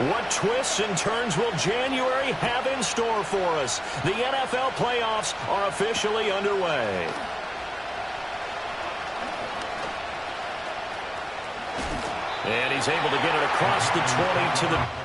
What twists and turns will January have in store for us? The NFL playoffs are officially underway. And he's able to get it across the 20 to the...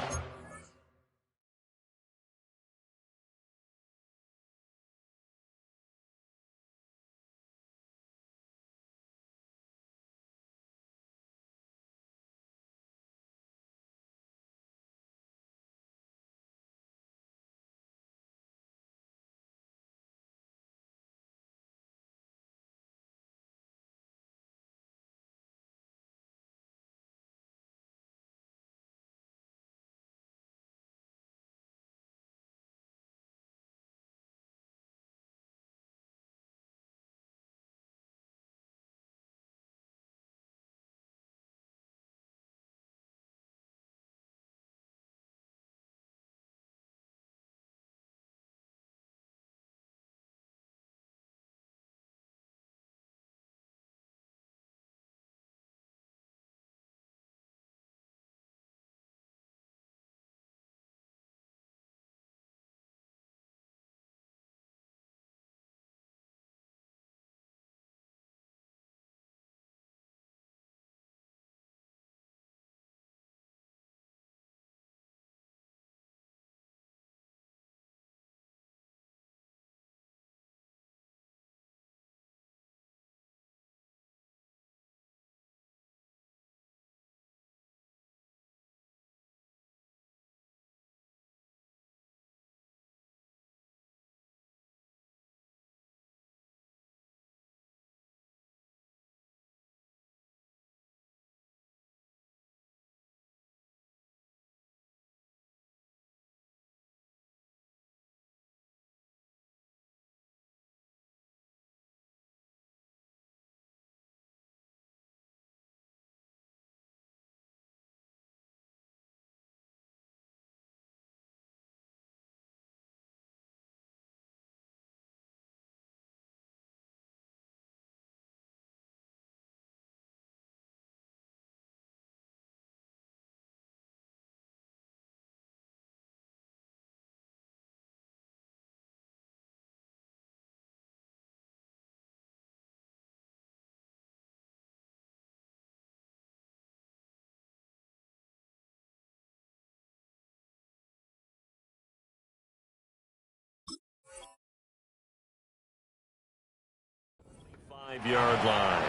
Five-yard line.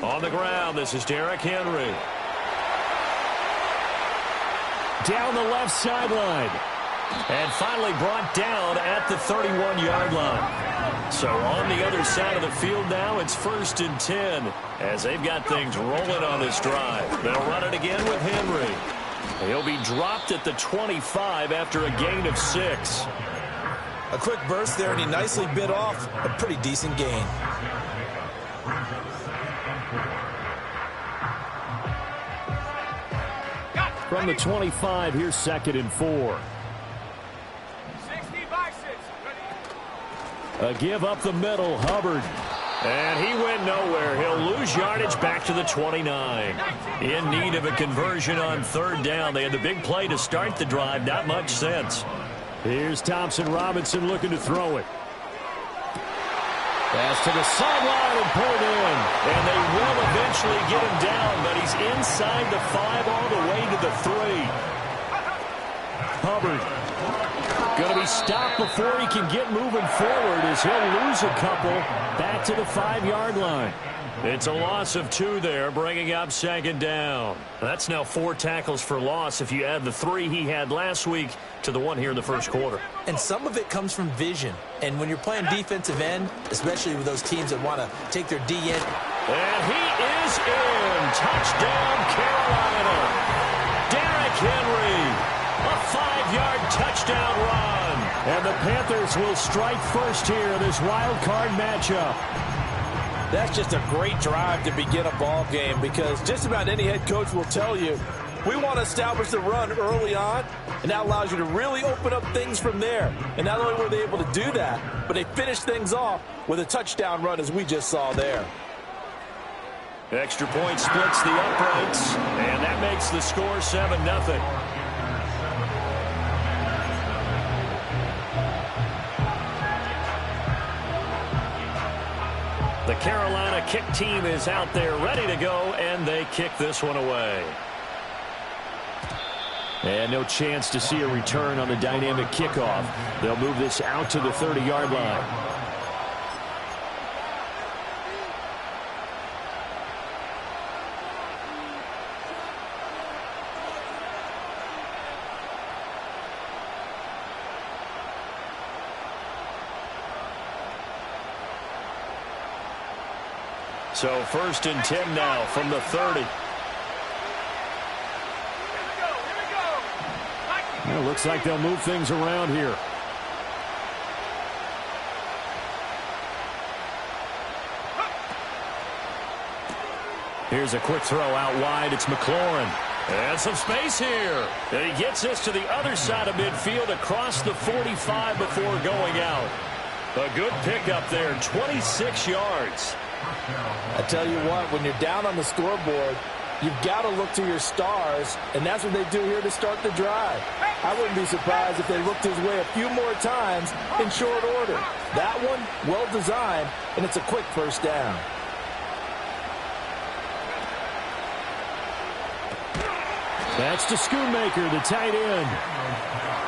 On the ground, this is Derrick Henry. Down the left sideline. And finally brought down at the 31-yard line. So on the other side of the field now, it's 1st and 10 as they've got things rolling on this drive. They'll run it again with Henry. He'll be dropped at the 25 after a gain of 6. A quick burst there, and he nicely bit off a pretty decent gain. From the 25, here's 2nd and 4. A give up the middle, Hubbard. And he went nowhere. He'll lose yardage back to the 29. In need of a conversion on 3rd down. They had the big play to start the drive. Not much sense. Here's Thompson Robinson looking to throw it. Pass to the sideline and pulled in. And they will eventually get him down, but he's inside the 5 all the way to the 3. Hubbard going to be stopped before he can get moving forward as he'll lose a couple back to the 5-yard line. It's a loss of 2 there, bringing up 2nd down. That's now 4 tackles for loss if you add the 3 he had last week to the 1 here in the first quarter. And some of it comes from vision. And when you're playing defensive end, especially with those teams that want to take their D in. And he is in. Touchdown, Carolina. Derrick Henry. A 5-yard touchdown run. And the Panthers will strike first here in this wild card matchup. That's just a great drive to begin a ball game, because just about any head coach will tell you, we want to establish the run early on, and that allows you to really open up things from there. And not only were they able to do that, but they finished things off with a touchdown run, as we just saw there. Extra point splits the uprights, and that makes the score 7-0. The Carolina kick team is out there ready to go, and they kick this one away. And no chance to see a return on the dynamic kickoff. They'll move this out to the 30-yard line. So 1st and 10 now from the 30. Well, looks like they'll move things around here. Here's a quick throw out wide. It's McLaurin. And some space here. And he gets this to the other side of midfield across the 45 before going out. A good pickup there, 26 yards. I tell you what, when you're down on the scoreboard, you've got to look to your stars, and that's what they do here to start the drive. I wouldn't be surprised if they looked his way a few more times in short order. That one, well designed, and it's a quick first down. That's to Schoonmaker, the tight end.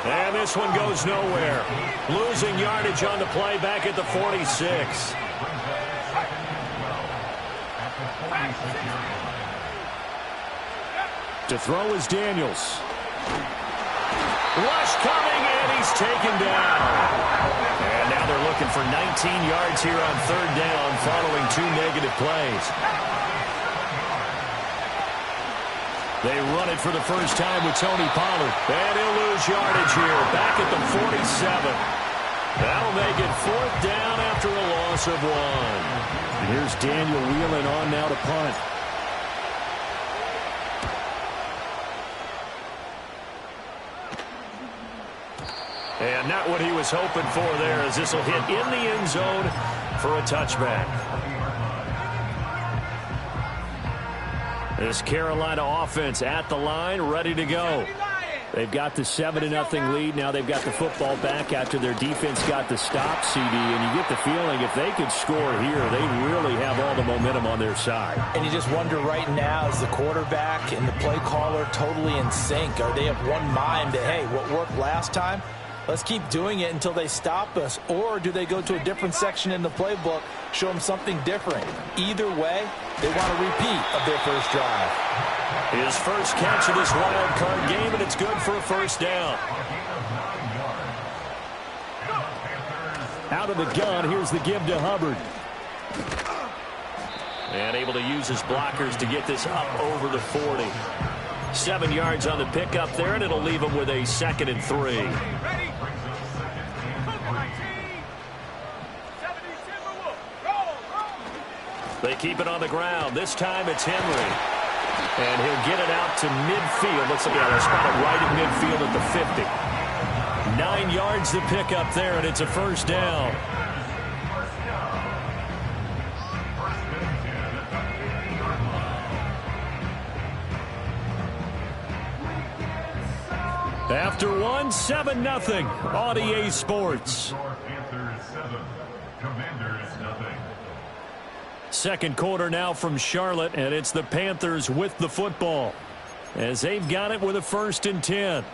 And this one goes nowhere. Losing yardage on the play back at the 46. To throw is Daniels. Rush coming, and he's taken down. And now they're looking for 19 yards here on 3rd down following 2 negative plays. They run it for the first time with Tony Pollard. And he'll lose yardage here, back at the 47. That'll make it 4th down after a loss of 1. And here's Daniel wheeling on now to punt. And not what he was hoping for there, as this will hit in the end zone for a touchback. This Carolina offense at the line, ready to go. They've got the 7-0 lead. Now they've got the football back after their defense got the stop, CD. And you get the feeling if they could score here, they really have all the momentum on their side. And you just wonder right now, is the quarterback and the play caller totally in sync? Are they of one mind that, hey, what worked last time, let's keep doing it until they stop us? Or do they go to a different section in the playbook, show them something different? Either way, they want a repeat of their first drive. His first catch of this wild card game, and it's good for a first down. Out of the gun, here's the give to Hubbard. And able to use his blockers to get this up over the 40. 7 yards on the pickup there, and it'll leave him with a 2nd and 3. They keep it on the ground. This time it's Henry. And he'll get it out to midfield. Let's look at it. They'll spot it right at midfield at the 50. 9 yards to pick up there, and it's a first down. After 1, 7-0 on EA Sports. Panthers 7, Commanders 0. Second quarter now from Charlotte, and it's the Panthers with the football as they've got it with a 1st and 10.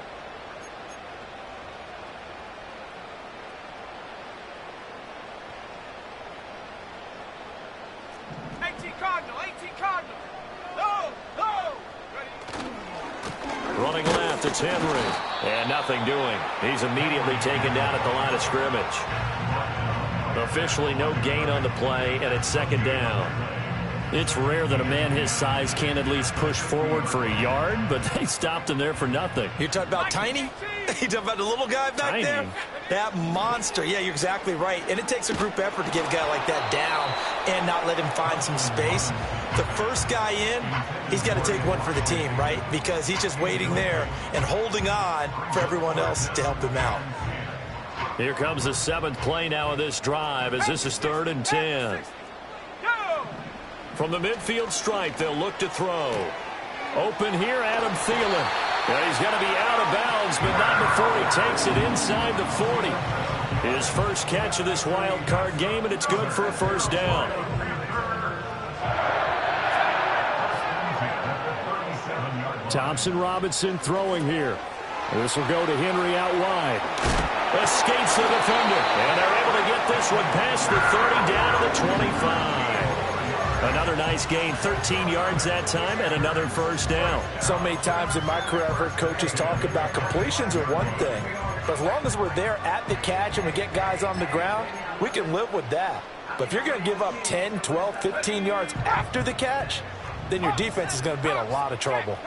Running left, it's Henry. And nothing doing. He's immediately taken down at the line of scrimmage. Officially no gain on the play, and it's 2nd down. It's rare that a man his size can't at least push forward for a yard, but they stopped him there for nothing. You're talking about tiny? You're talking about the little guy back there? That monster. Yeah, you're exactly right. And it takes a group effort to get a guy like that down and not let him find some space. The first guy in, he's got to take one for the team, right? Because he's just waiting there and holding on for everyone else to help him out. Here comes the 7th play now of this drive as this is 3rd and 10. From the midfield stripe, they'll look to throw. Open here, Adam Thielen. Well, he's going to be out of bounds, but not before he takes it inside the 40. His first catch of this wild card game, and it's good for a first down. Thompson Robinson throwing here. This will go to Henry out wide. Escapes the defender, and they're able to get this one past the 30 down to the 25. Another nice gain, 13 yards that time, and another first down. So many times in my career, I've heard coaches talk about completions are one thing. But as long as we're there at the catch and we get guys on the ground, we can live with that. But if you're going to give up 10, 12, 15 yards after the catch, then your defense is going to be in a lot of trouble.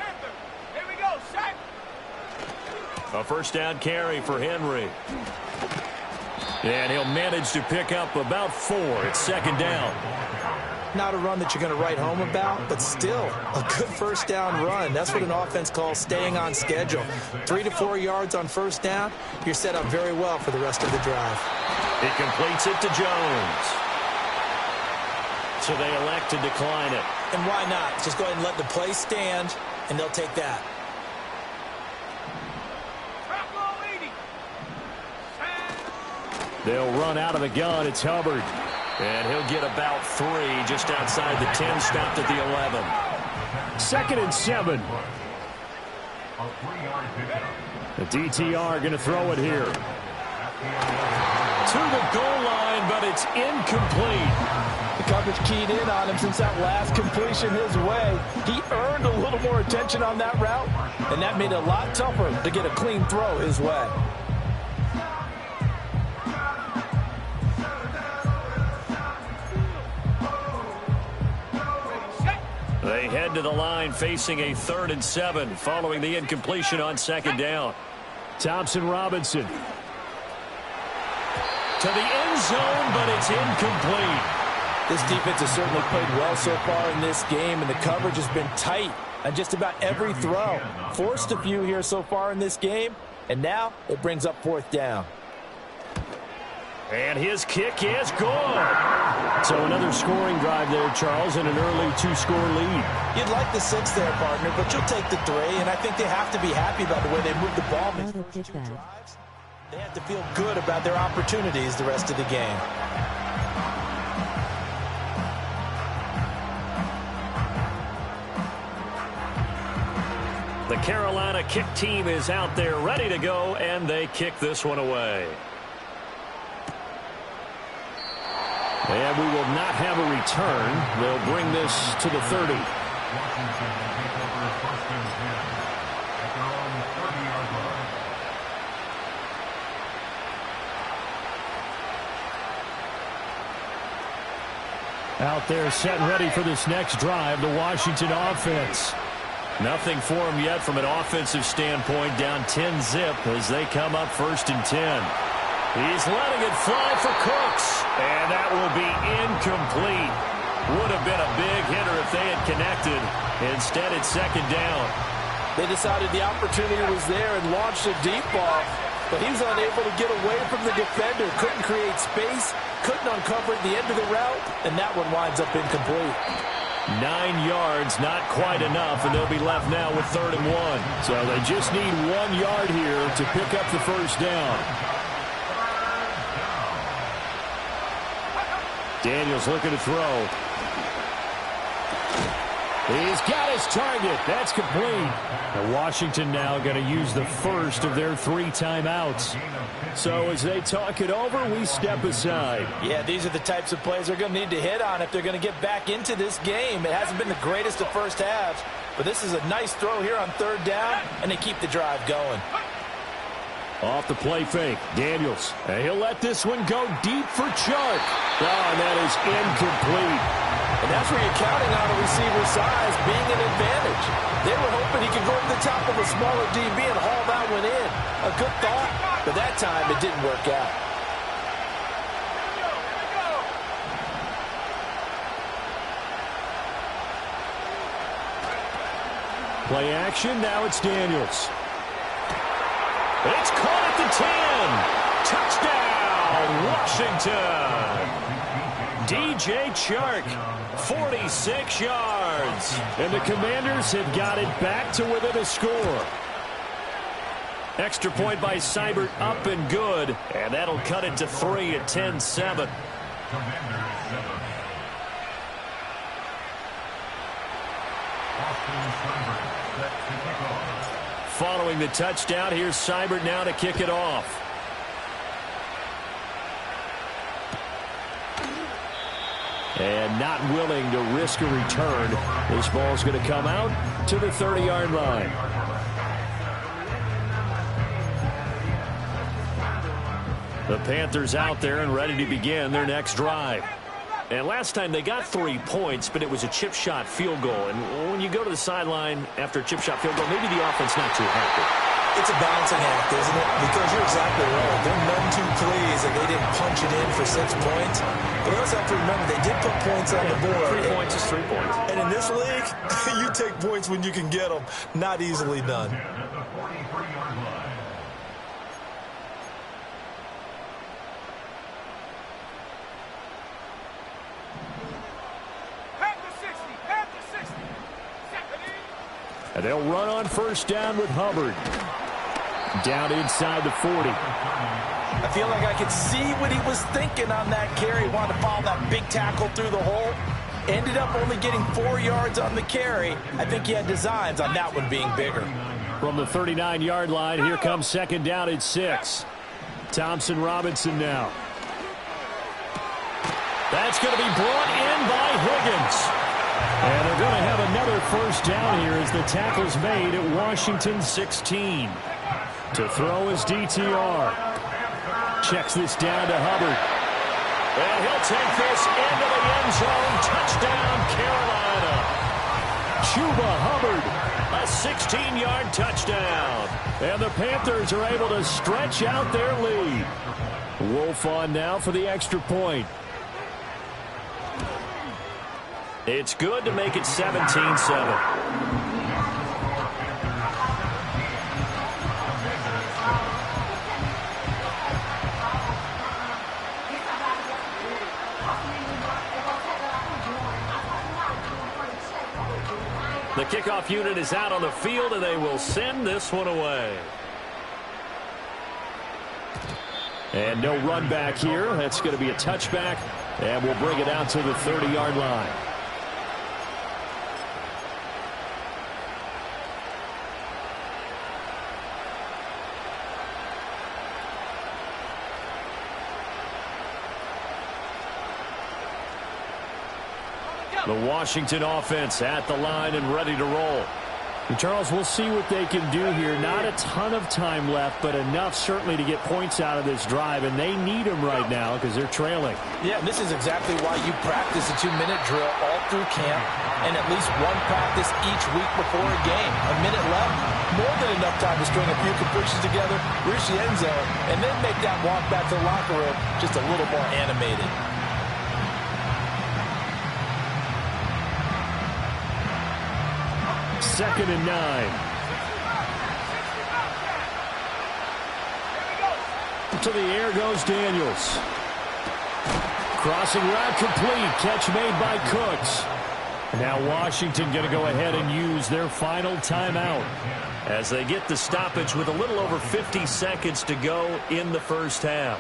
A first down carry for Henry. And he'll manage to pick up about 4. It's 2nd down. Not a run that you're going to write home about, but still a good first down run. That's what an offense calls staying on schedule. 3 to 4 yards on first down, you're set up very well for the rest of the drive. He completes it to Jones. So they elect to decline it. And why not? Just go ahead and let the play stand, and they'll take that. They'll run out of the gun. It's Hubbard. And he'll get about 3 just outside the 10, stopped at the 11. 2nd and 7. The DTR going to throw it here. To the goal line, but it's incomplete. The coverage keyed in on him since that last completion his way. He earned a little more attention on that route, and that made it a lot tougher to get a clean throw his way. They head to the line facing a 3rd and 7 following the incompletion on 2nd down. Thompson Robinson. To the end zone, but it's incomplete. This defense has certainly played well so far in this game, and the coverage has been tight on just about every throw. Forced a few here so far in this game, and now it brings up 4th down. And his kick is good. So another scoring drive there, Charles, and an early 2-score lead. You'd like the 6 there, partner, but you'll take the 3, and I think they have to be happy about the way they moved the ball in the first 2 drives. They have to feel good about their opportunities the rest of the game. The Carolina kick team is out there ready to go, and they kick this one away. And we will not have a return. They'll bring this to the 30. Washington will take over 1st and 10 at their own 30-yard line. Out there set and ready for this next drive, the Washington offense. Nothing for them yet from an offensive standpoint, down 10-zip as they come up 1st and 10. He's letting it fly for Cooks, and that will be incomplete. Would have been a big hitter if they had connected. Instead, it's 2nd down. They decided the opportunity was there and launched a deep ball, but he was unable to get away from the defender. Couldn't create space, couldn't uncover at the end of the route, and that one winds up incomplete. 9 yards, not quite enough, and they'll be left now with 3rd and 1. So they just need 1 yard here to pick up the first down. Daniels looking to throw. He's got his target. That's complete. And Washington now going to use the first of their 3 timeouts. So as they talk it over, we step aside. Yeah, these are the types of plays they're going to need to hit on if they're going to get back into this game. It hasn't been the greatest of first halves, but this is a nice throw here on 3rd down, and they keep the drive going. Off the play fake, Daniels. And he'll let this one go deep for Chark. Oh, and that is incomplete. And that's where you're counting on a receiver's size being an advantage. They were hoping he could go to the top of a smaller DB and haul that one in. A good thought, but that time it didn't work out. Play action, now it's Daniels. It's caught at the 10. Touchdown, Washington. DJ Chark, 46 yards. And the Commanders have got it back to within a score. Extra point by Seibert, up and good. And that'll cut it to 3 at 10-7. Following the touchdown, here's Seibert now to kick it off. And not willing to risk a return. This ball's going to come out to the 30-yard line. The Panthers out there and ready to begin their next drive. And last time they got 3 points, but it was a chip shot field goal. And when you go to the sideline after a chip shot field goal, maybe the offense not too happy. It's a balancing act, isn't it? Because you're exactly right. They're none too pleased that they didn't punch it in for 6 points. But we also have to remember they did put points on the board. 3 points is 3 points. And in this league, you take points when you can get them. Not easily done. And they'll run on first down with Hubbard. Down inside the 40. I feel like I could see what he was thinking on that carry. He wanted to follow that big tackle through the hole. Ended up only getting 4 yards on the carry. I think he had designs on that one being bigger. From the 39-yard line, here comes second down at 6. Thompson Robinson now. That's going to be brought in by Higgins. And they're going to have another first down here as the tackle's made at Washington 16. To throw is DTR. Checks this down to Hubbard. And he'll take this into the end zone. Touchdown, Carolina. Chuba Hubbard, a 16-yard touchdown. And the Panthers are able to stretch out their lead. Wolf on now for the extra point. It's good to make it 17-7. The kickoff unit is out on the field, and they will send this one away. And no run back here. That's going to be a touchback, and we'll bring it out to the 30-yard line. The Washington offense at the line and ready to roll. And Charles, we'll see what they can do here. Not a ton of time left, but enough certainly to get points out of this drive, and they need them right now because they're trailing. Yeah, and this is exactly why you practice a 2-minute drill all through camp and at least one practice each week before a game. A minute left, more than enough time to string a few completions together, reach the end zone, and then make that walk back to the locker room just a little more animated. Second and 9. To the air goes Daniels. Crossing route complete. Catch made by Cooks. Now Washington going to go ahead and use their final timeout as they get the stoppage with a little over 50 seconds to go in the first half.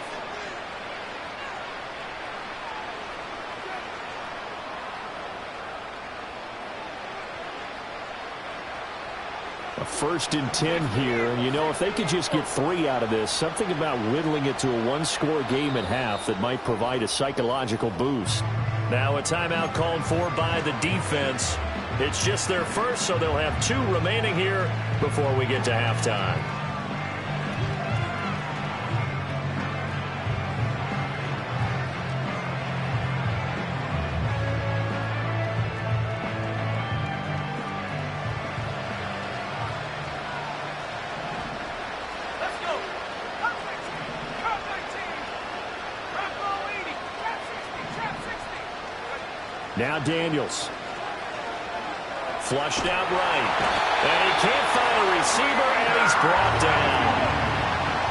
A 1st and 10 here, and you know, if they could just get 3 out of this, something about whittling it to a one-score game at half that might provide a psychological boost. Now a timeout called for by the defense. It's just their first, so they'll have 2 remaining here before we get to halftime. Now Daniels. Flushed out right. And he can't find a receiver, and he's brought down.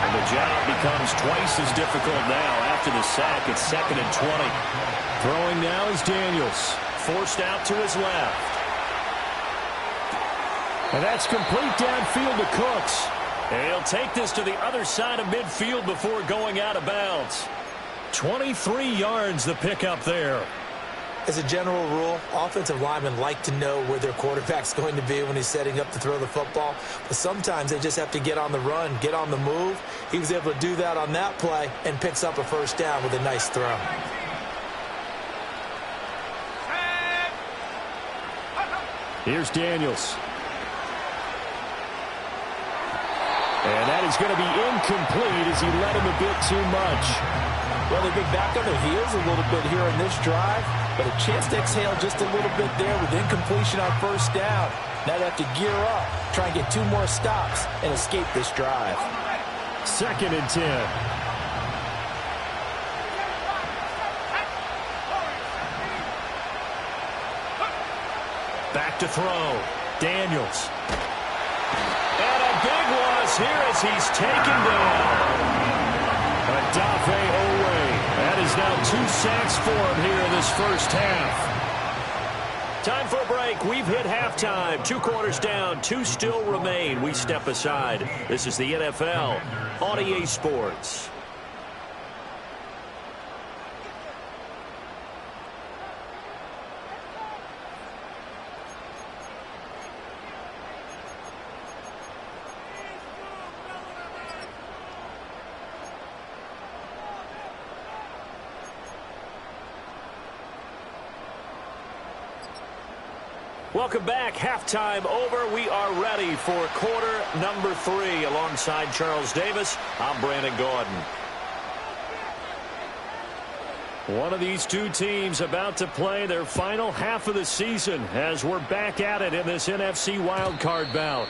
And the job becomes twice as difficult now after the sack. It's 2nd and 20. Throwing now is Daniels. Forced out to his left. And that's complete downfield to Cooks. And he'll take this to the other side of midfield before going out of bounds. 23 yards the pickup there. As a general rule, offensive linemen like to know where their quarterback's going to be when he's setting up to throw the football. But sometimes they just have to get on the run, get on the move. He was able to do that on that play and picks up a first down with a nice throw. Here's Daniels. And that is going to be incomplete as he led him a bit too much. Well, they've been back on their heels a little bit here in this drive, but a chance to exhale just a little bit there with incompletion on first down. Now they have to gear up, try and get 2 more stops, and escape this drive. 2nd and 10. Back to throw. Daniels. And a big loss here as he's taken down. Odafe Oweh. That is now 2 sacks for him here in this first half. Time for a break. We've hit halftime. 2 quarters down. 2 still remain. We step aside. This is the NFL on EA Sports. Welcome back. Halftime over. We are ready for quarter number 3. Alongside Charles Davis, I'm Brandon Gaudin. One of these 2 teams about to play their final half of the season as we're back at it in this NFC wildcard bout.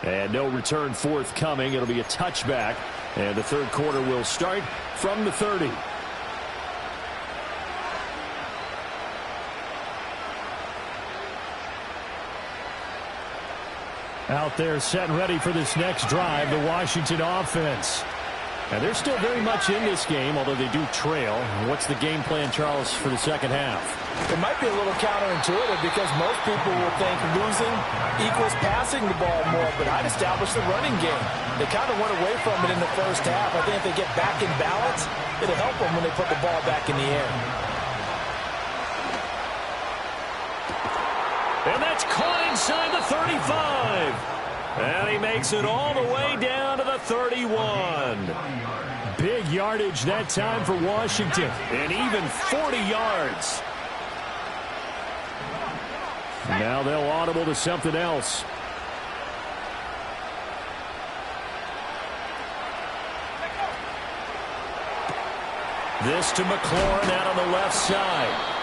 And no return forthcoming. It'll be a touchback. And the third quarter will start from the 30. Out there set and ready for this next drive, the Washington offense. And they're still very much in this game, although they do trail. What's the game plan, Charles, for the second half? It might be a little counterintuitive because most people will think losing equals passing the ball more, but I'd establish the running game. They kind of went away from it in the first half. I think if they get back in balance, it'll help them when they put the ball back in the air. And that's caught inside the 35. And he makes it all the way down to the 31. Big yardage that time for Washington. And even 40 yards. Now they'll audible to something else. This to McLaurin out on the left side.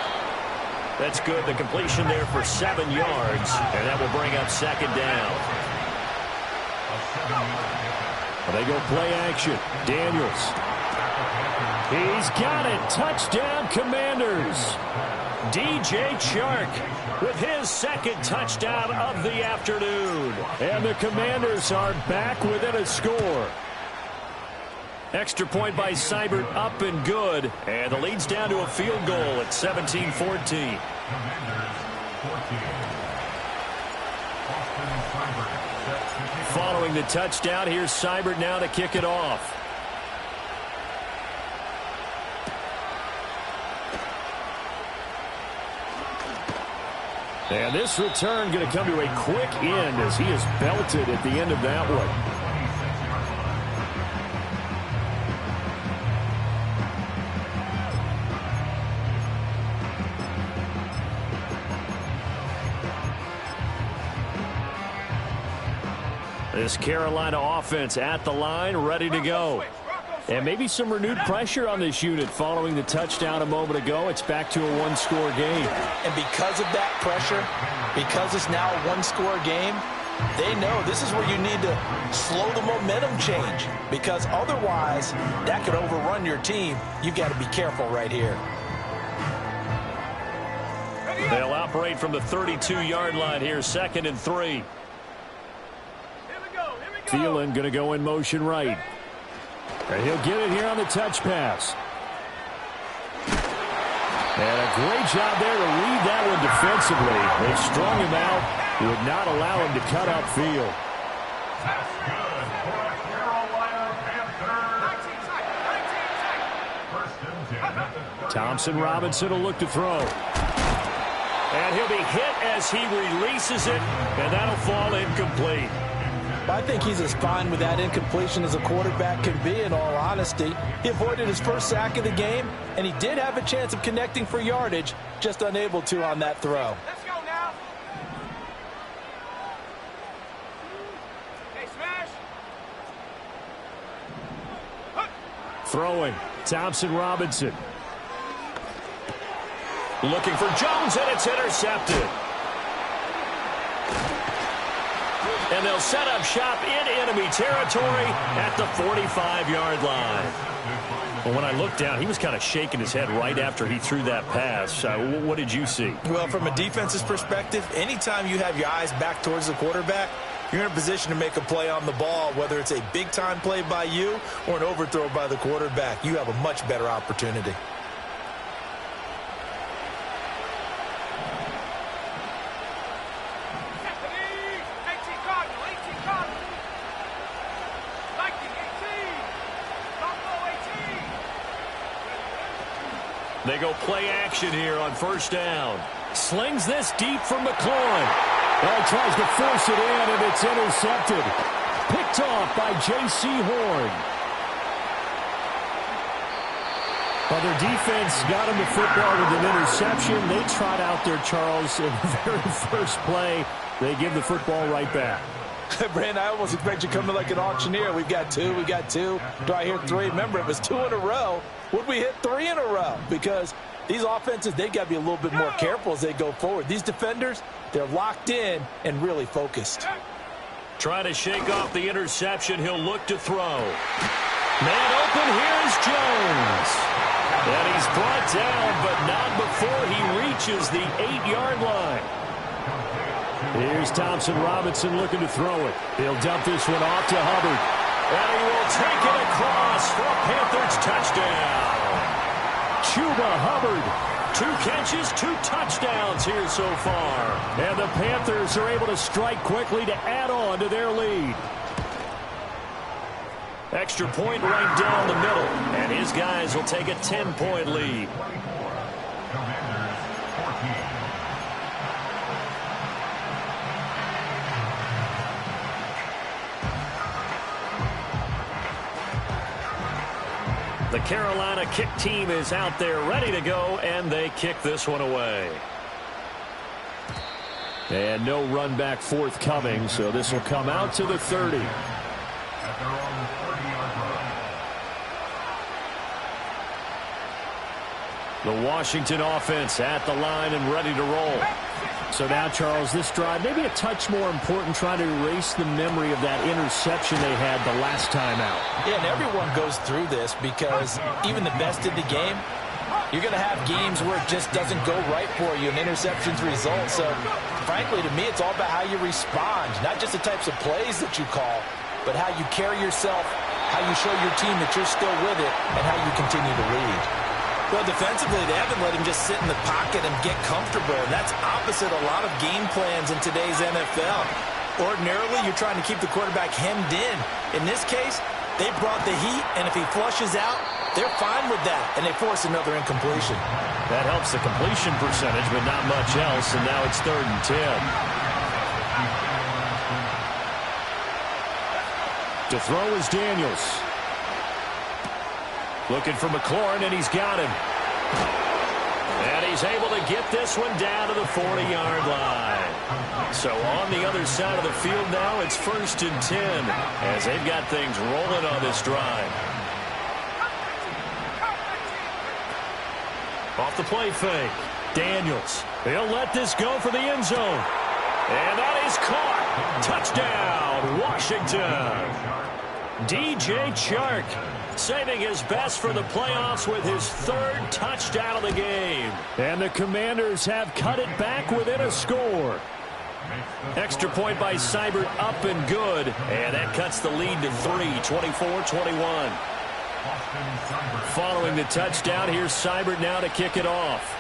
That's good. The completion there for 7 yards. And that will bring up second down. They go play action. Daniels. He's got it. Touchdown, Commanders. DJ Chark with his second touchdown of the afternoon. And the Commanders are back within a score. Extra point by Seibert up and good. And the lead's down to a field goal at 17-14. Following the touchdown, here's Seibert now to kick it off. And this return going to come to a quick end as he is belted at the end of that one. This Carolina offense at the line, ready to go. And maybe some renewed pressure on this unit following the touchdown a moment ago. It's back to a one-score game. And because of that pressure, because it's now a one-score game, they know this is where you need to slow the momentum change. Because otherwise, that could overrun your team. You've got to be careful right here. They'll operate from the 32-yard line here, 2nd and 3. Thielen going to go in motion right. And he'll get it here on the touch pass. And a great job there to read that one defensively. They strung him out, would not allow him to cut upfield. That's good for a Carolina Panther. Thompson Robinson will look to throw. And he'll be hit as he releases it, and that'll fall incomplete. I think he's as fine with that incompletion as a quarterback can be, in all honesty. He avoided his first sack of the game, and he did have a chance of connecting for yardage, just unable to on that throw. Let's go now. Hey, smash. Throwing. Thompson Robinson. Looking for Jones, and it's intercepted. And they'll set up shop in enemy territory at the 45-yard line. Well, when I looked down, he was kind of shaking his head right after he threw that pass. What did you see? Well, from a defense's perspective, anytime you have your eyes back towards the quarterback, you're in a position to make a play on the ball, whether it's a big-time play by you or an overthrow by the quarterback. You have a much better opportunity. They go play action here on first down. Slings this deep for McLaurin. Well, tries to force it in, and it's intercepted. Picked off by J.C. Horn. Well, their defense got him the football with an interception. They trot out there, Charles, in the very first play. They give the football right back. Brandon, I almost expect you coming like an auctioneer. We've got two. Do I hear three? Remember, it was 2 in a row. Would we hit 3 in a row? Because these offenses, they got to be a little bit more careful as they go forward. These defenders, they're locked in and really focused. Trying to shake off the interception. He'll look to throw. Man open, here's Jones. And he's brought down, but not before he reaches the 8-yard line. Here's Thompson Robinson looking to throw it. He'll dump this one off to Hubbard. And he will take it across for a Panthers touchdown. Chuba Hubbard. 2 catches, 2 touchdowns here so far. And the Panthers are able to strike quickly to add on to their lead. Extra point right down the middle. And his guys will take a 10-point lead. Commanders 14. The Carolina kick team is out there ready to go, and they kick this one away. And no run back forthcoming, so this will come out to the 30. At their own 30-yard line. The Washington offense at the line and ready to roll. So now, Charles, this drive maybe a touch more important, trying to erase the memory of that interception they had the last time out. Yeah, and everyone goes through this because even the best in the game, you're going to have games where it just doesn't go right for you and interceptions result. So, frankly, to me, it's all about how you respond, not just the types of plays that you call, but how you carry yourself, how you show your team that you're still with it, and how you continue to lead. Well, defensively, they haven't let him just sit in the pocket and get comfortable. And that's opposite a lot of game plans in today's NFL. Ordinarily, you're trying to keep the quarterback hemmed in. In this case, they brought the heat, and if he flushes out, they're fine with that, and they force another incompletion. That helps the completion percentage, but not much else, and now it's 3rd and 10. To throw is Daniels. Looking for McLaurin, and he's got him. And he's able to get this one down to the 40-yard line. So on the other side of the field now, it's 1st and 10 as they've got things rolling on this drive. Off the play fake. Daniels. He'll let this go for the end zone. And that is caught. Touchdown, Washington. DJ Chark saving his best for the playoffs with his 3rd touchdown of the game. And the Commanders have cut it back within a score. Extra point by Seibert, up and good. And that cuts the lead to 3, 24-21. Following the touchdown, here's Seibert now to kick it off.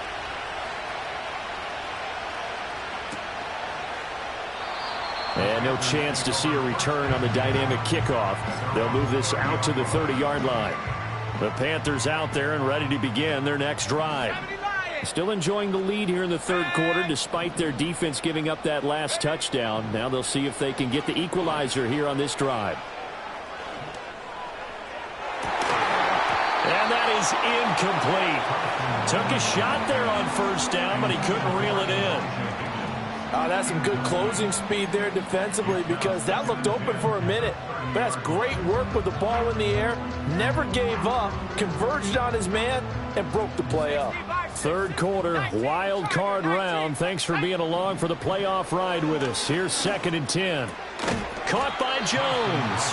And no chance to see a return on the dynamic kickoff. They'll move this out to the 30-yard line. The Panthers out there and ready to begin their next drive. Still enjoying the lead here in the 3rd quarter despite their defense giving up that last touchdown. Now they'll see if they can get the equalizer here on this drive. And that is incomplete. Took a shot there on 1st down, but he couldn't reel it in. That's some good closing speed there defensively because that looked open for a minute. But that's great work with the ball in the air. Never gave up, converged on his man, and broke the play up. 3rd quarter, wild card round. Thanks for being along for the playoff ride with us. Here's 2nd and 10. Caught by Jones.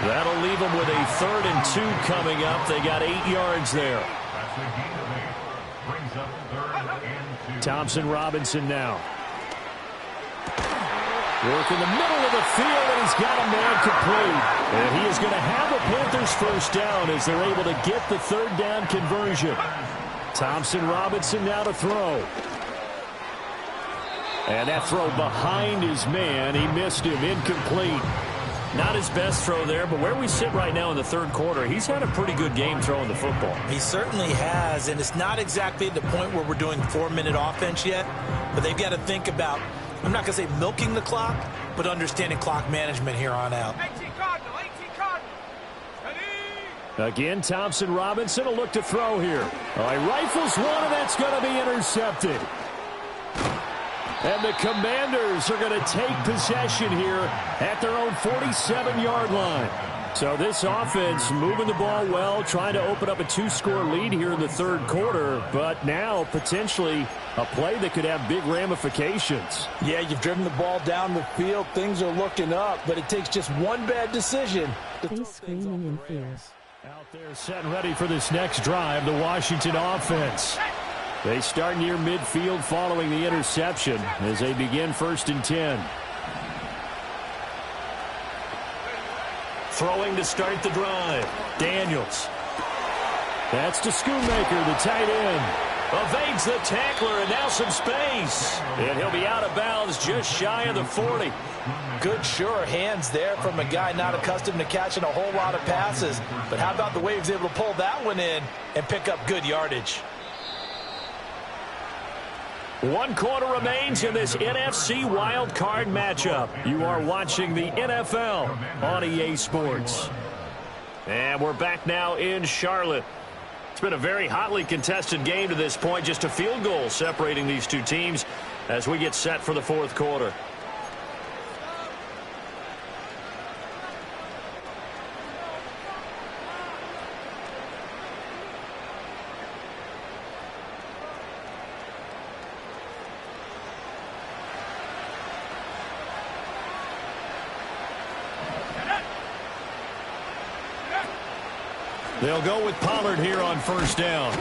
That'll leave them with a 3rd and 2 coming up. They got 8 yards there. Thompson Robinson now. Work in the middle of the field, and he's got a man complete. And he is going to have a Panthers 1st down as they're able to get the 3rd down conversion. Thompson Robinson now to throw. And that throw behind his man. He missed him, incomplete. Not his best throw there, but where we sit right now in the 3rd quarter, he's had a pretty good game throwing the football. He certainly has, and it's not exactly at the point where we're doing 4-minute offense yet, but they've got to think about, I'm not going to say milking the clock, but understanding clock management here on out. Again, Thompson Robinson will look to throw here. He rifles one, and that's going to be intercepted. And the Commanders are going to take possession here at their own 47-yard line. So this offense moving the ball well, trying to open up a 2-score lead here in the 3rd quarter, but now potentially a play that could have big ramifications. Yeah, you've driven the ball down the field. Things are looking up, but it takes just one bad decision to throw things off the rails. Out there set and ready for this next drive, the Washington offense. They start near midfield following the interception as they begin 1st and 10. Throwing to start the drive. Daniels. That's to Schoonmaker, the tight end. Evades the tackler, and now some space. And he'll be out of bounds just shy of the 40. Good, sure hands there from a guy not accustomed to catching a whole lot of passes. But how about the way he was able to pull that one in and pick up good yardage? 1 quarter remains in this NFC Wild Card matchup. You are watching the NFL on EA Sports. And we're back now in Charlotte. It's been a very hotly contested game to this point. Just a field goal separating these two teams as we get set for the 4th quarter. They'll go with Pollard here on 1st down.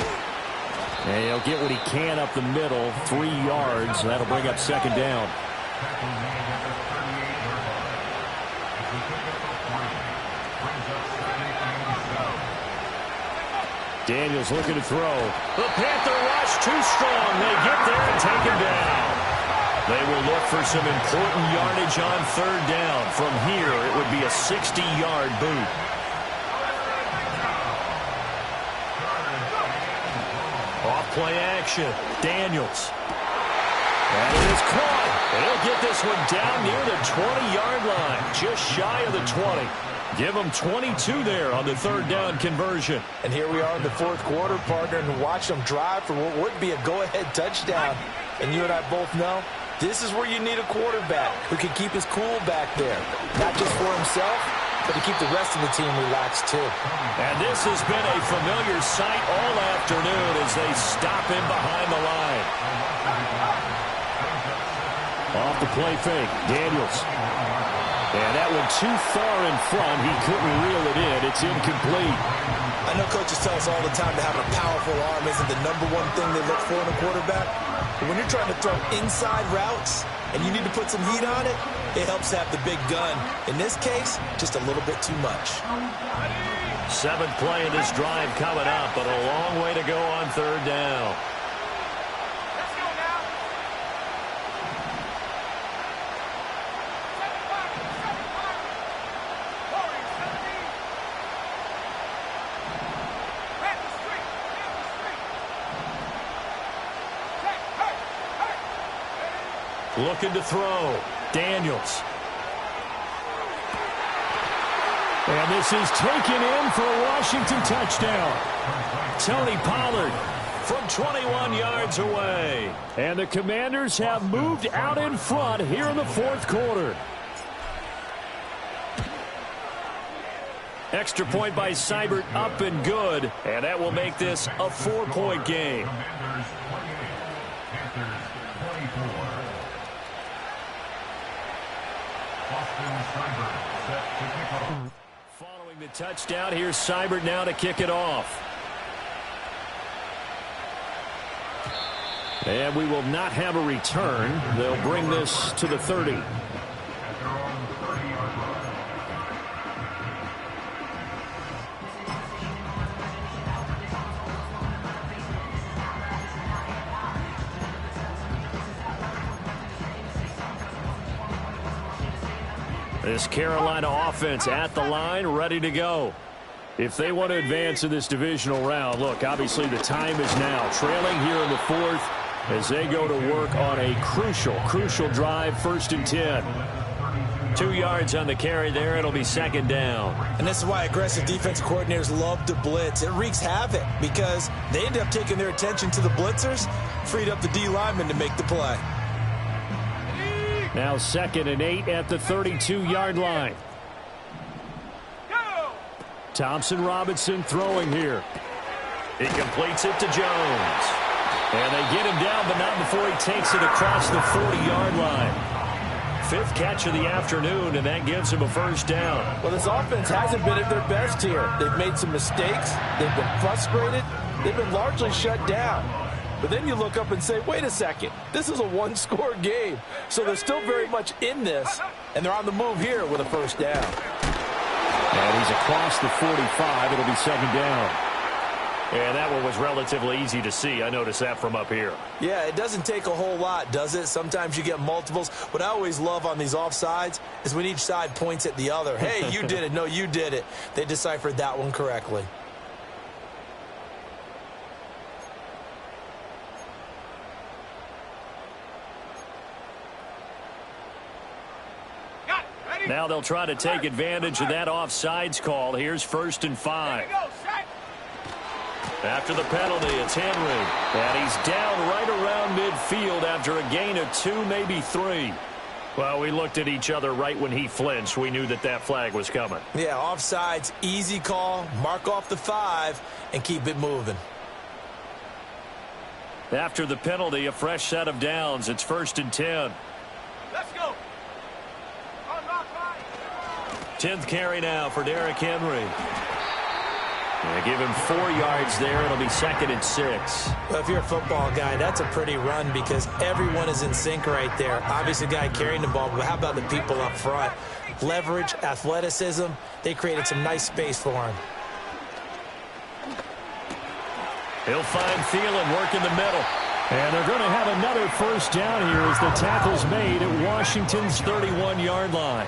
And he'll get what he can up the middle, 3 yards. That'll bring up 2nd down. Daniels looking to throw. The Panther rush too strong. They get there and take him down. They will look for some important yardage on 3rd down. From here, it would be a 60-yard boot. Off-play action. Daniels. And it is caught. And he'll get this one down near the 20-yard line. Just shy of the 20. Give them 22 there on the 3rd down conversion. And here we are in the 4th quarter, partner, and watch them drive for what would be a go-ahead touchdown. And you and I both know this is where you need a quarterback who can keep his cool back there. Not just for himself, but to keep the rest of the team relaxed too. And this has been a familiar sight all afternoon as they stop him behind the line. Off the play fake, Daniels. And that one too far in front. He couldn't reel it in. It's incomplete. I know coaches tell us all the time that having a powerful arm isn't the #1 thing they look for in a quarterback. But when you're trying to throw inside routes and you need to put some heat on it, it helps to have the big gun. In this case, just a little bit too much. 7th play of this drive coming up, but a long way to go on 3rd down. Looking to throw. Daniels. And this is taken in for a Washington touchdown. Tony Pollard From 21 yards away. And the Commanders have moved out in front here in the 4th quarter. Extra point by Seibert, up and good. And that will make this a 4-point game. Commanders 28, Panthers 24. Austin Seibert set to kick off. Following the touchdown, here's Seibert now to kick it off. And we will not have a return. They'll bring this to the 30. At their own 30-yard line. This Carolina offense at the line, ready to go. If they want to advance in this divisional round, look, obviously the time is now. Trailing here in the 4th as they go to work on a crucial drive, 1st and 10. 2 yards on the carry there. It'll be 2nd down. And this is why aggressive defense coordinators love to blitz. It wreaks havoc because they end up taking their attention to the blitzers, freed up the D lineman to make the play. Now 2nd and 8 at the 32-yard line. Thompson Robinson throwing here. He completes it to Jones. And they get him down, but not before he takes it across the 40-yard line. 5th catch of the afternoon, and that gives him a 1st down. Well, this offense hasn't been at their best here. They've made some mistakes. They've been frustrated. They've been largely shut down. But then you look up and say, wait a second, this is a 1-score game. So they're still very much in this, and they're on the move here with a 1st down. And he's across the 45. It'll be 2nd down. And that one was relatively easy to see. I noticed that from up here. Yeah, it doesn't take a whole lot, does it? Sometimes you get multiples. What I always love on these offsides is when each side points at the other. Hey, you did it. No, you did it. They deciphered that one correctly. Now they'll try to take advantage of that offsides call. Here's 1st and 5. After the penalty, it's Henry. And he's down right around midfield after a gain of 2, maybe 3. Well, we looked at each other right when he flinched. We knew that that flag was coming. Yeah, offsides, easy call. Mark off the 5 and keep it moving. After the penalty, a fresh set of downs. It's 1st and 10. Let's go. 10th carry now for Derrick Henry. They give him 4 yards there. It'll be 2nd and 6. Well, if you're a football guy, that's a pretty run because everyone is in sync right there. Obviously, the guy carrying the ball, but how about the people up front? Leverage, athleticism, they created some nice space for him. He'll find Thielen, work in the middle. And they're going to have another 1st down here as the tackle's made at Washington's 31-yard line.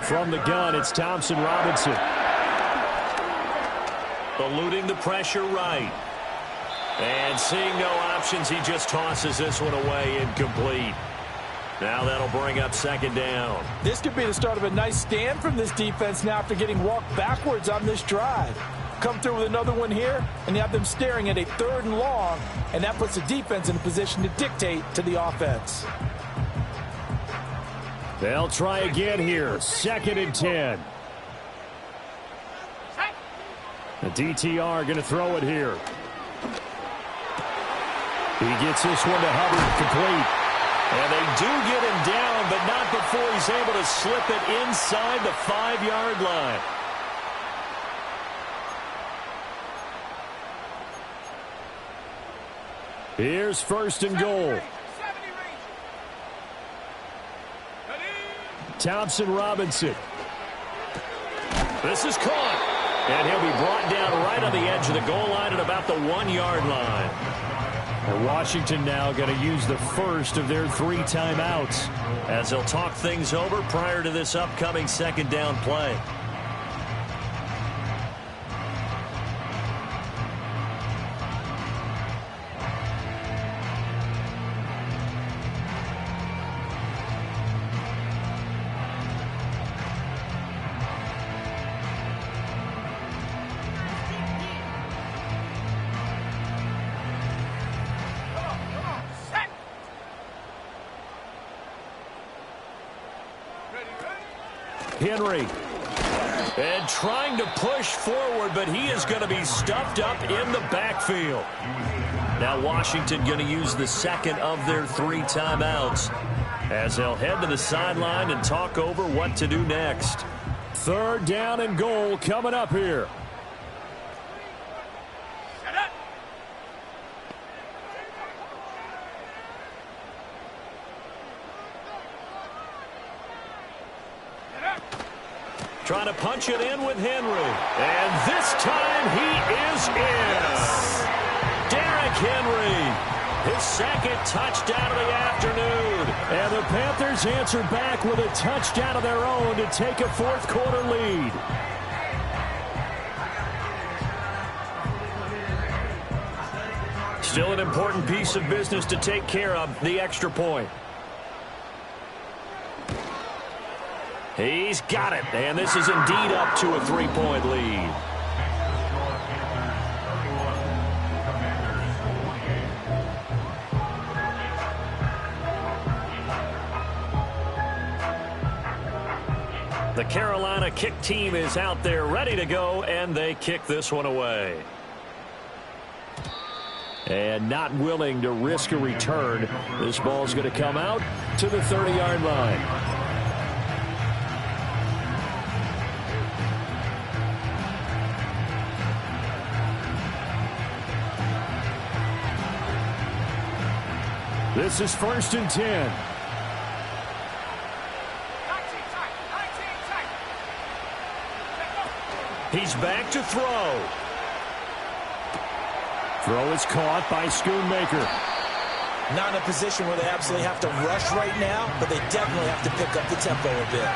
From the gun, it's Thompson Robinson. Eluding the pressure right. And seeing no options, he just tosses this one away, incomplete. Now that'll bring up 2nd down. This could be the start of a nice stand from this defense now after getting walked backwards on this drive. Come through with another one here, and you have them staring at a 3rd and long, and that puts the defense in a position to dictate to the offense. They'll try again here. 2nd and 10. The DTR going to throw it here. He gets this one to Hubbard, complete. And they do get him down, but not before he's able to slip it inside the 5-yard line. Here's first and goal. Thompson Robinson. This is caught. And he'll be brought down right on the edge of the goal line at about the 1-yard line. And Washington now going to use the first of their 3 timeouts as they'll talk things over prior to this upcoming second down play. Henry. And trying to push forward, but he is going to be stuffed up in the backfield. Now Washington going to use the second of their 3 timeouts as they'll head to the sideline and talk over what to do next. 3rd down and goal coming up here. Trying to punch it in with Henry. And this time he is in. Derrick Henry, his 2nd touchdown of the afternoon. And the Panthers answer back with a touchdown of their own to take a 4th quarter lead. Still an important piece of business to take care of, the extra point. He's got it, and this is indeed up to a 3-point lead. The Carolina kick team is out there ready to go, and they kick this one away. And not willing to risk a return. This ball's going to come out to the 30-yard line. This is 1st and 10. He's back to throw. Throw is caught by Schoonmaker. Not in a position where they absolutely have to rush right now, but they definitely have to pick up the tempo a bit.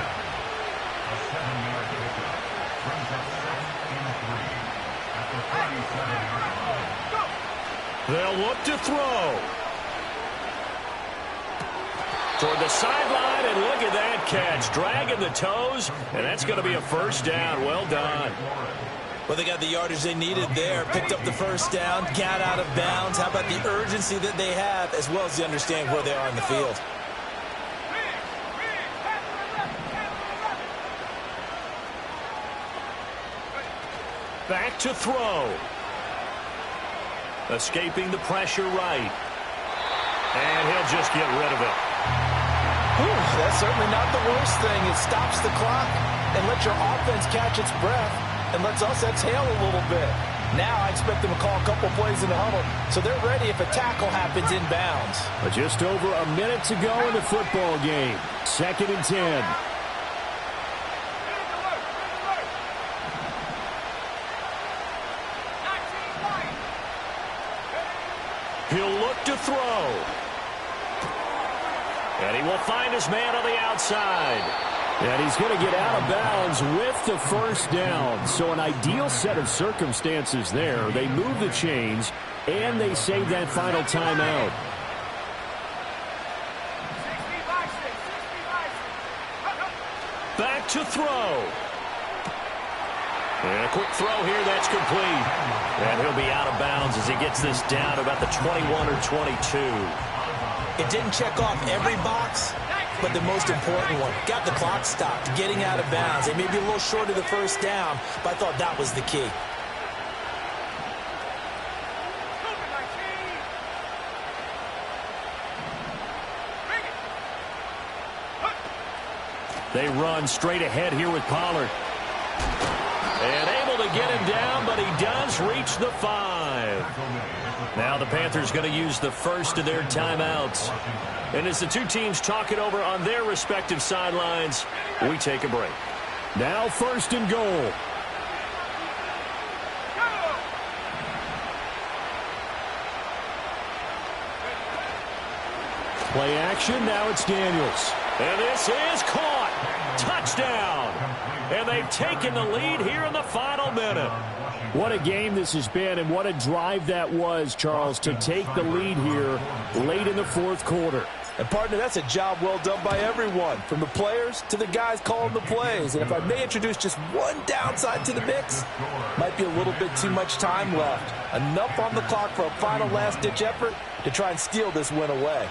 They'll look to throw. Toward the sideline, and look at that catch. Dragging the toes, and that's going to be a 1st down. Well done. Well, they got the yardage they needed there. Picked up the 1st down, got out of bounds. How about the urgency that they have, as well as the understanding where they are in the field? Back to throw. Escaping the pressure right. And he'll just get rid of it. That's certainly not the worst thing. It stops the clock and lets your offense catch its breath and lets us exhale a little bit. Now I expect them to call a couple plays in the huddle, so they're ready if a tackle happens inbounds. But just over a minute to go in the football game. 2nd and 10. He'll look to throw. And he will find his man on the outside. And he's going to get out of bounds with the 1st down. So an ideal set of circumstances there. They move the chains, and they save that final timeout. Back to throw. And a quick throw here, that's complete. And he'll be out of bounds as he gets this down to about the 21 or 22. It didn't check off every box, but the most important one. Got the clock stopped, getting out of bounds. They may be a little short of the 1st down, but I thought that was the key. They run straight ahead here with Pollard. And able to get him down, but he does reach the 5. Now the Panthers going to use the first of their timeouts. And as the two teams talk it over on their respective sidelines, we take a break. Now 1st and goal. Play action, now it's Daniels. And this is caught. Touchdown. And they've taken the lead here in the final minute. What a game this has been, and what a drive that was, Charles, to take the lead here late in the 4th quarter. And, partner, that's a job well done by everyone, from the players to the guys calling the plays. And if I may introduce just one downside to the mix, might be a little bit too much time left. Enough on the clock for a final last-ditch effort to try and steal this win away.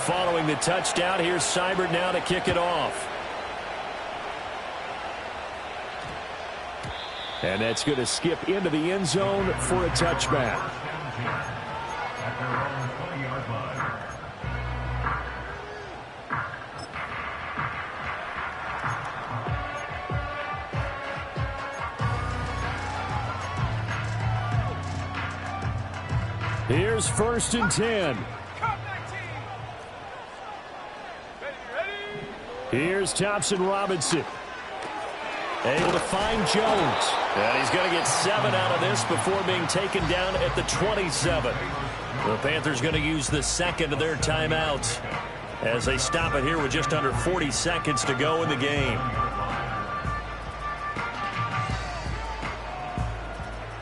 Following the touchdown, here's Seibert now to kick it off. And that's going to skip into the end zone for a touchback. Here's 1st and 10. Here's Thompson Robinson. Able to find Jones. And he's going to get 7 out of this before being taken down at the 27. The Panthers going to use the second of their timeouts as they stop it here with just under 40 seconds to go in the game.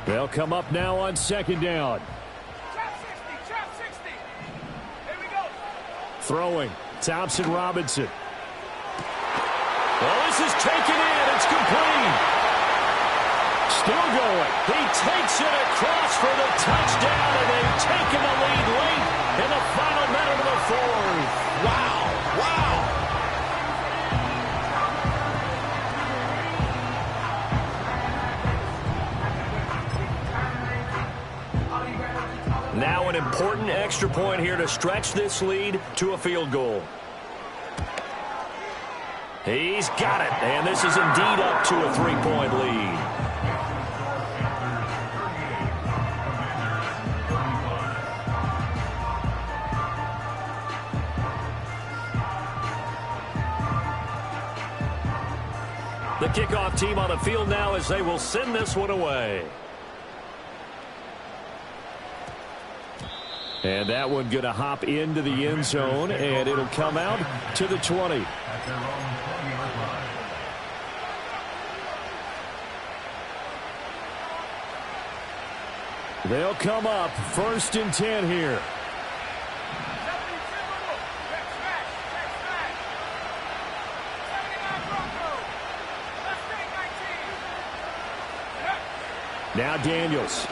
They'll come up now on 2nd down. Trap 60. Here we go. Throwing, Thompson Robinson. Well, this is taken in. It's complete. Still going. He takes it across for the touchdown, and they've taken the lead late in the final minute of the 4th. Wow. Now an important extra point here to stretch this lead to a field goal. He's got it, and this is indeed up to a 3-point lead. The kickoff team on the field now as they will send this one away. And that one going to hop into the end zone, and it'll come out to the 20. At their own 20-yard line. They'll come up 1st and 10 here. Now Daniels.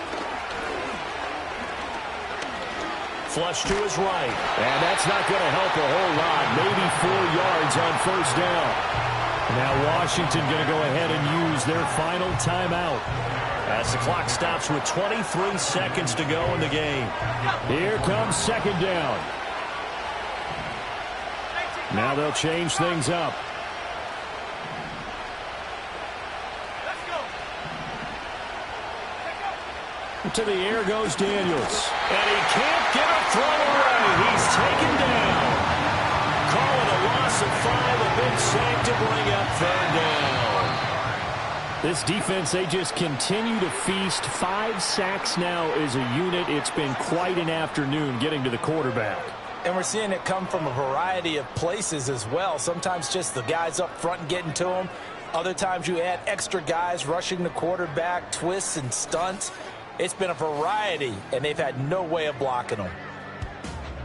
Flush to his right. And that's not going to help a whole lot. Maybe 4 yards on 1st down. Now Washington going to go ahead and use their final timeout. As the clock stops with 23 seconds to go in the game. Here comes 2nd down. Now they'll change things up. To the air goes Daniels. And he can't get a throw away. He's taken down. Call it a loss of 5. A big sack to bring up 3rd down. This defense, they just continue to feast. 5 sacks now as a unit. It's been quite an afternoon getting to the quarterback. And we're seeing it come from a variety of places as well. Sometimes just the guys up front and getting to him. Other times you add extra guys rushing the quarterback, twists and stunts. It's been a variety, and they've had no way of blocking them.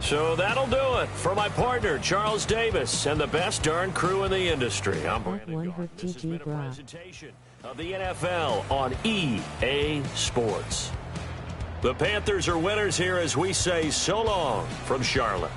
So that'll do it for my partner, Charles Davis, and the best darn crew in the industry. I'm Brandon Gaudin. This has been a presentation of the NFL on EA Sports. The Panthers are winners here as we say so long from Charlotte.